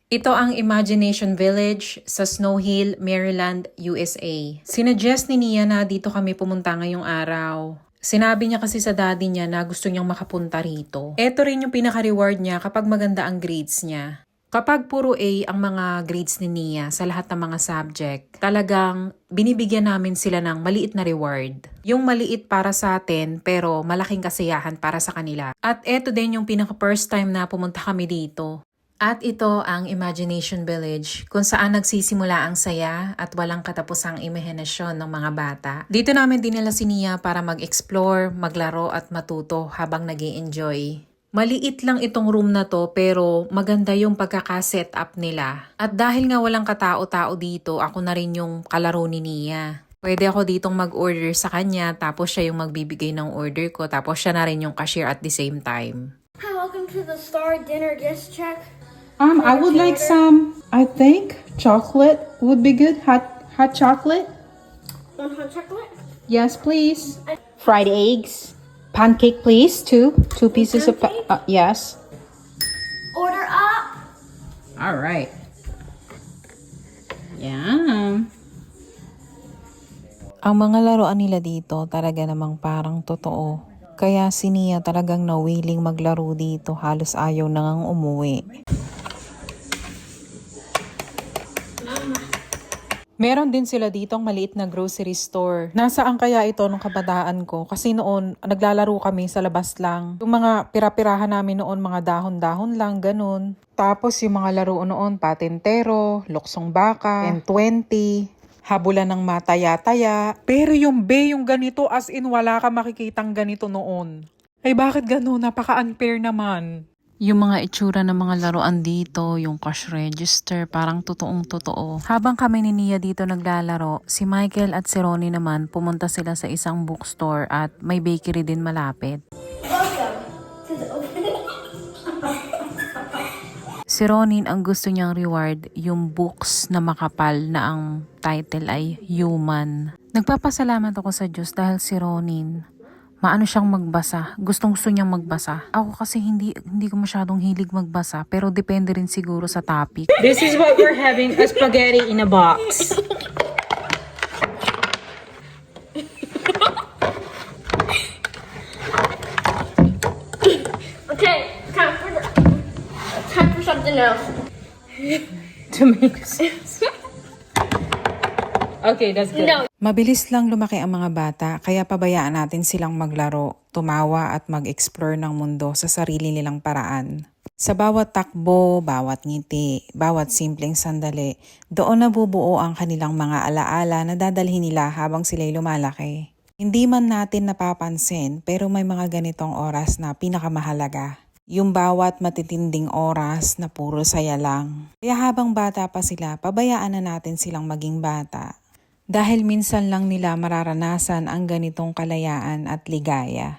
Ito ang Imagination Village sa Snow Hill, Maryland, USA. Sinuggest ni Nia na dito kami pumunta ngayong araw. Sinabi niya kasi sa daddy niya na gusto niyang makapunta rito. Ito rin yung pinaka-reward niya kapag maganda ang grades niya. Kapag puro A ang mga grades ni Nia sa lahat ng mga subject, talagang binibigyan namin sila ng maliit na reward. Yung maliit para sa atin pero malaking kasiyahan para sa kanila. At eto din yung pinaka-first time na pumunta kami dito. At ito ang Imagination Village kung saan nagsisimula ang saya at walang katapusang imahinasyon ng mga bata. Dito namin dinala si Nia para mag-explore, maglaro at matuto habang nag-i-enjoy. Maliit lang itong room na to pero maganda yung pagkaka-set up nila. At dahil nga walang katao-tao dito, ako na rin yung kalaro ni Nia. Pwede ako ditong mag-order sa kanya tapos siya yung magbibigay ng order ko tapos siya na rin yung cashier at the same time. Hi, welcome to the Star Dinner Guest Check. I would like some, I think chocolate would be good. Hot chocolate. One hot chocolate. Yes, please. Fried eggs. Pancake, please. Two pieces of, yes. Order up. All right. Yeah. Ang mga laruan nila dito talaga namang parang totoo. Kaya si Nia talagang nawiling maglaro dito, halos ayaw nang umuwi. Meron din sila ditong maliit na grocery store. Nasaan kaya ito nung kabataan ko? Kasi noon, naglalaro kami sa labas lang. Yung mga pira-pirahan namin noon, mga dahon-dahon lang, ganun. Tapos yung mga laro noon, patentero, luksong baka, 10-20, habulan ng mataya-taya. Pero yung yung ganito, as in wala ka makikitang ganito noon. Ay bakit ganun? Napaka-unfair naman. Yung mga itsura ng mga laruan dito, yung cash register, parang totoong-totoo. Habang kami ni Nia dito naglalaro, si Michael at si Ronnie naman pumunta sila sa isang bookstore at may bakery din malapit. Welcome to the opening. Si Ronin ang gusto niyang reward, yung books na makapal na ang title ay Human. Nagpapasalamat ako sa Diyos dahil si Ronin, maano siyang magbasa. Gustong-gusto niyang magbasa. Ako kasi hindi ko masyadong hilig magbasa. Pero depende rin siguro sa topic. This is what we're having, a spaghetti in a box. Okay, time for something else. Tomatoes. Okay, that's good. No. Mabilis lang lumaki ang mga bata, kaya pabayaan natin silang maglaro, tumawa at mag-explore ng mundo sa sarili nilang paraan. Sa bawat takbo, bawat ngiti, bawat simpleng sandali, doon nabubuo ang kanilang mga alaala na dadalhin nila habang sila'y lumalaki. Hindi man natin napapansin, pero may mga ganitong oras na pinakamahalaga. Yung bawat matitinding oras na puro saya lang. Kaya habang bata pa sila, pabayaan na natin silang maging bata. Dahil minsan lang nila mararanasan ang ganitong kalayaan at ligaya.